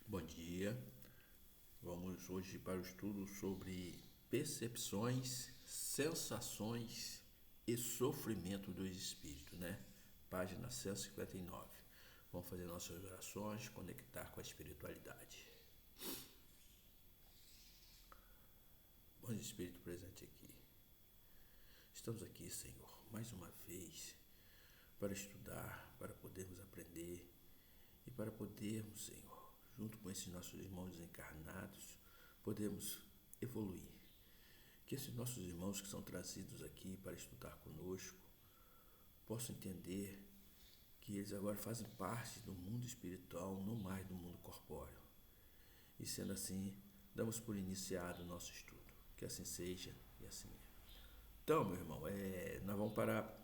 Bom dia. Vamos hoje para o estudo sobre percepções, sensações e sofrimento do espírito, né? Página 159. Vamos fazer nossas orações, conectar com a espiritualidade. Bom Espírito presente aqui. Estamos aqui, Senhor, mais uma vez para estudar, para podermos aprender e para podermos, Senhor, junto com esses nossos irmãos desencarnados, podemos evoluir. Que esses nossos irmãos que são trazidos aqui para estudar conosco possam entender que eles agora fazem parte do mundo espiritual, não mais do mundo corpóreo. E sendo assim, damos por iniciado o nosso estudo. Que assim seja e assim é. Então, meu irmão, nós vamos para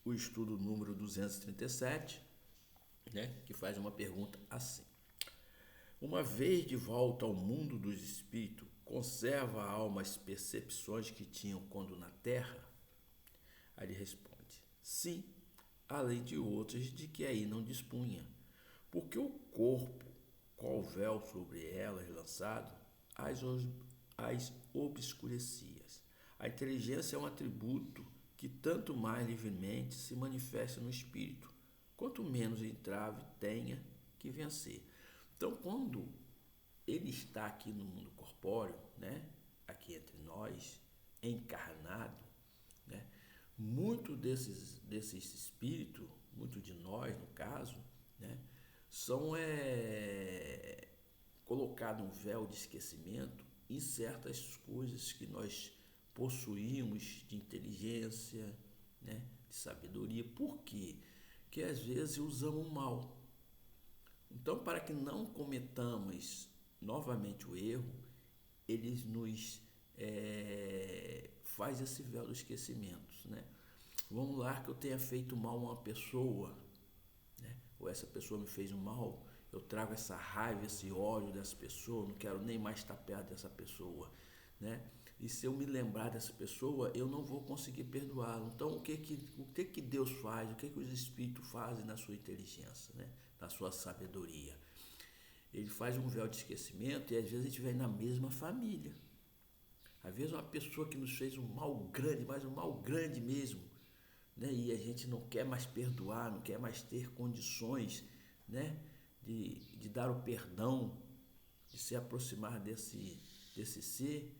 o estudo número 237, né, que faz uma pergunta assim. Uma vez de volta ao mundo dos espíritos, conserva a alma as percepções que tinham quando na terra? Aí ele responde, sim, além de outras de que aí não dispunha, porque o corpo, qual véu sobre elas lançado, as obscurecia. A inteligência é um atributo que tanto mais livremente se manifesta no espírito, quanto menos entrave tenha que vencer. Então, quando ele está aqui no mundo corpóreo, né, aqui entre nós, encarnado, né, muito desses espíritos, muito de nós, no caso, né, são colocado um véu de esquecimento em certas coisas que nós possuímos de inteligência, né, de sabedoria. Por quê? Porque às vezes usamos mal. Então, para que não cometamos novamente o erro, eles nos faz esse véu do esquecimento, né? Vamos lá que eu tenha feito mal a uma pessoa, né? Ou essa pessoa me fez um mal, eu trago essa raiva, esse ódio dessa pessoa, não quero nem mais estar perto dessa pessoa, né? E se eu me lembrar dessa pessoa, eu não vou conseguir perdoá-lo. Então, o que Deus faz? O que os espíritos fazem na sua inteligência, né? Na sua sabedoria? Ele faz um véu de esquecimento e às vezes a gente vem na mesma família. Às vezes uma pessoa que nos fez um mal grande, mas um mal grande mesmo, né? E a gente não quer mais perdoar, não quer mais ter condições, né? De dar o perdão, de se aproximar desse ser.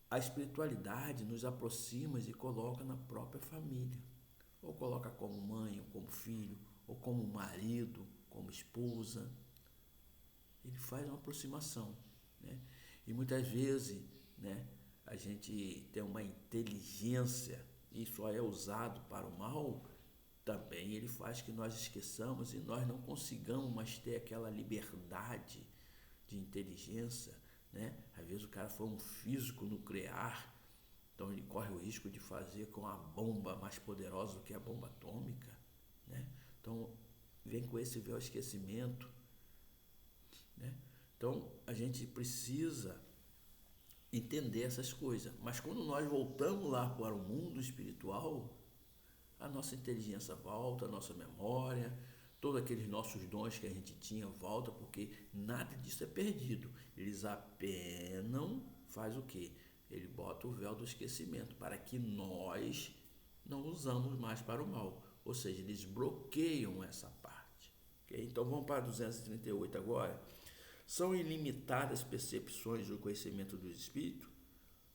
A espiritualidade nos aproxima e coloca na própria família. Ou coloca como mãe, ou como filho, ou como marido, como esposa. Ele faz uma aproximação, né? E muitas vezes, né, a gente tem uma inteligência e só é usado para o mal, também ele faz que nós esqueçamos e nós não consigamos mais ter aquela liberdade de inteligência, né? Às vezes o cara foi um físico nuclear, então ele corre o risco de fazer com a bomba mais poderosa do que a bomba atômica, né? Então vem com esse véu esquecimento, né? Então a gente precisa entender essas coisas, mas quando nós voltamos lá para o mundo espiritual, a nossa inteligência volta, a nossa memória, todos aqueles nossos dons que a gente tinha volta, porque nada disso é perdido. Eles apenas faz o quê? Ele bota o véu do esquecimento para que nós não usamos mais para o mal. Ou seja, eles bloqueiam essa parte. Okay? Então vamos para 238 agora. São ilimitadas percepções do conhecimento do espírito?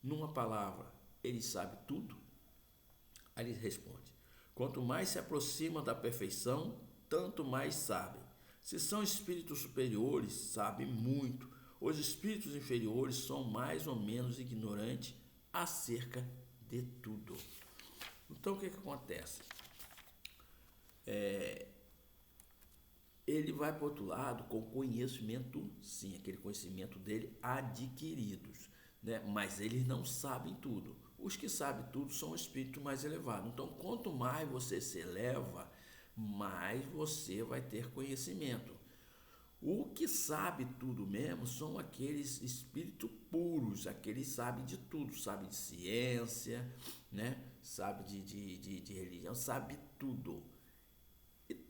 Numa palavra, ele sabe tudo? Aí ele responde: quanto mais se aproxima da perfeição, tanto mais sabem. Se são espíritos superiores, sabem muito. Os espíritos inferiores são mais ou menos ignorantes acerca de tudo. Então o que acontece? Ele vai para o outro lado com conhecimento, sim, aquele conhecimento dele adquiridos, né? Mas eles não sabem tudo. Os que sabem tudo são espíritos mais elevados. Então, quanto mais você se eleva, mais você vai ter conhecimento. O que sabe tudo mesmo são aqueles espíritos puros, aqueles que sabem de tudo, sabe de ciência, né? Sabe de religião, sabe tudo.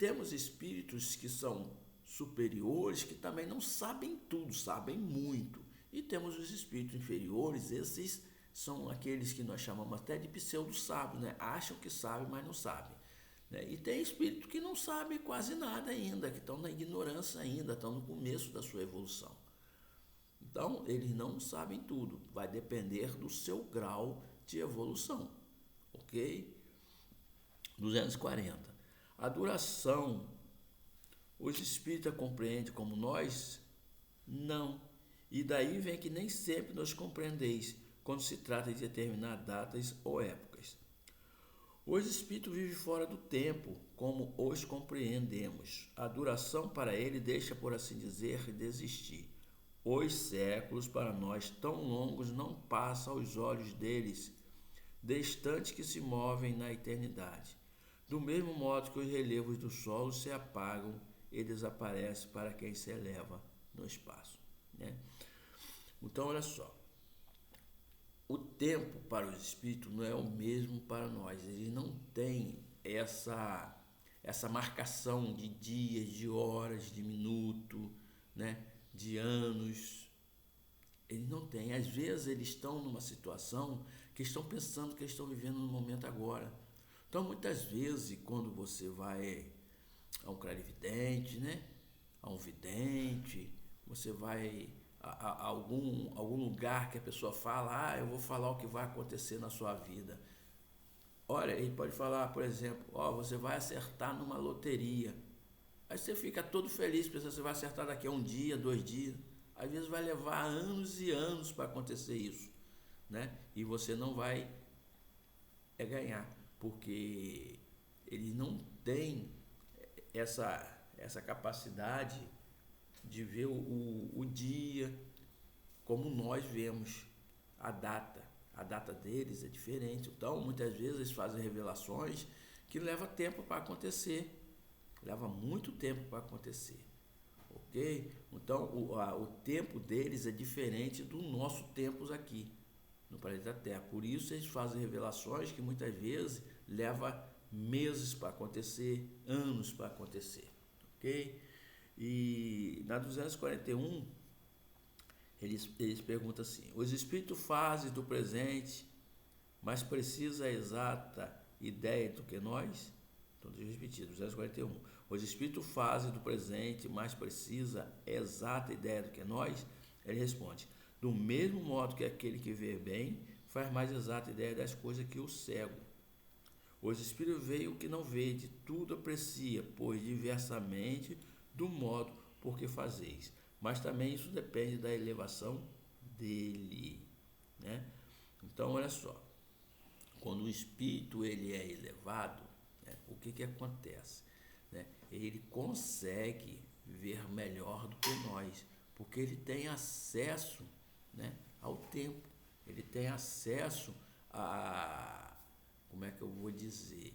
temos espíritos que são superiores, que também não sabem tudo, sabem muito. E temos os espíritos inferiores, esses são aqueles que nós chamamos até de pseudo-sábios, né? Acham que sabem, mas não sabem. Né? E tem espírito que não sabe quase nada ainda, que estão na ignorância ainda, estão no começo da sua evolução. Então, eles não sabem tudo, vai depender do seu grau de evolução, ok? 240. A duração, os espíritas compreendem como nós? Não. E daí vem que nem sempre nós compreendeis, quando se trata de determinar datas ou épocas. Os espíritos vivem fora do tempo, como os compreendemos. A duração para ele deixa, por assim dizer, de existir. Os séculos para nós tão longos não passam aos olhos deles, distantes que se movem na eternidade. Do mesmo modo que os relevos do solo se apagam e desaparecem para quem se eleva no espaço. Né? Então, olha só. O tempo para os espíritos não é o mesmo para nós. Eles não têm essa marcação de dias, de horas, de minuto, né? De anos. Eles não têm. Às vezes eles estão numa situação que estão pensando que estão vivendo no momento agora. Então, muitas vezes, quando você vai a um clarividente, né? A um vidente, você vai a algum lugar que a pessoa fala, eu vou falar o que vai acontecer na sua vida. Olha, ele pode falar, por exemplo, você vai acertar numa loteria. Aí você fica todo feliz, pensando que você vai acertar daqui a um dia, 2 dias. Às vezes vai levar anos e anos para acontecer isso, né? E você não vai ganhar, porque ele não tem essa capacidade de ver o dia como nós vemos a data. A data deles é diferente. Então, muitas vezes eles fazem revelações que levam tempo para acontecer. Leva muito tempo para acontecer. Ok? Então, o tempo deles é diferente do nosso tempo aqui, no planeta Terra. Por isso, eles fazem revelações que muitas vezes levam meses para acontecer, anos para acontecer. Ok? E na 241, eles perguntam assim: os espíritos fazem do presente, mas precisa a exata ideia do que nós? Então, deixa eu repetir, 241. Os espíritos fazem do presente, mas precisa a exata ideia do que nós? Ele responde: do mesmo modo que aquele que vê bem faz mais exata ideia das coisas que o cego. Os espíritos veem o que não vê, de tudo aprecia, pois diversamente do modo por que fazeis. Mas também isso depende da elevação dele, né? Então, olha só, quando o espírito ele é elevado, né, o que acontece? Né? Ele consegue ver melhor do que nós, porque ele tem acesso, né, ao tempo, ele tem acesso como é que eu vou dizer,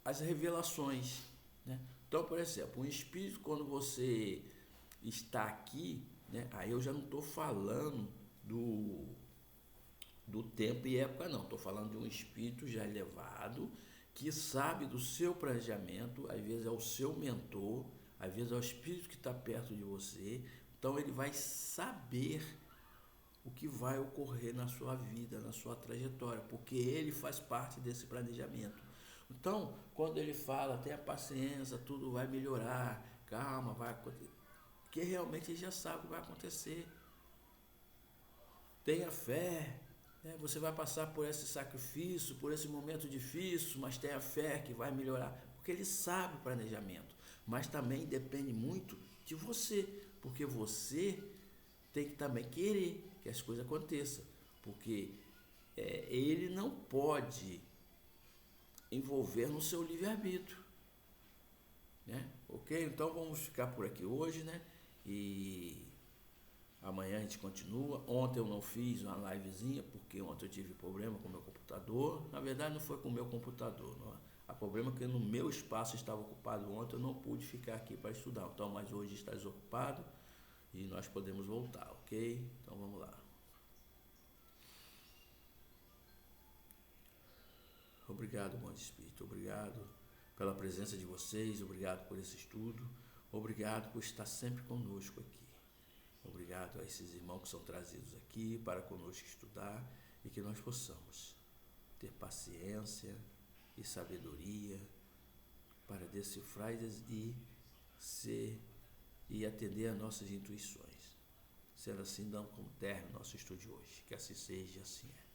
as revelações, né? Então, por exemplo, um espírito, quando você está aqui, né, aí eu já não estou falando do tempo e época, não. Estou falando de um espírito já elevado, que sabe do seu planejamento, às vezes é o seu mentor, às vezes é o espírito que está perto de você. Então, ele vai saber o que vai ocorrer na sua vida, na sua trajetória, porque ele faz parte desse planejamento. Então, quando ele fala, tenha paciência, tudo vai melhorar, calma, vai acontecer, porque realmente ele já sabe o que vai acontecer. Tenha fé, né? Você vai passar por esse sacrifício, por esse momento difícil, mas tenha fé que vai melhorar, porque ele sabe o planejamento. Mas também depende muito de você, porque você tem que também querer que as coisas aconteçam, porque ele não pode envolver no seu livre-arbítrio, né? Ok? Então vamos ficar por aqui hoje, né? E amanhã a gente continua. Ontem eu não fiz uma livezinha, porque ontem eu tive problema com o meu computador. Na verdade não foi com o meu computador, não. O problema é que no meu espaço estava ocupado ontem, eu não pude ficar aqui para estudar. Então, mas hoje está desocupado e nós podemos voltar, ok? Então vamos lá. Obrigado, bom espírito, obrigado pela presença de vocês, obrigado por esse estudo, obrigado por estar sempre conosco aqui. Obrigado a esses irmãos que são trazidos aqui para conosco estudar e que nós possamos ter paciência e sabedoria para decifrar e atender às nossas intuições. Sendo assim, damos como término nosso estudo de hoje. Que assim seja, assim é.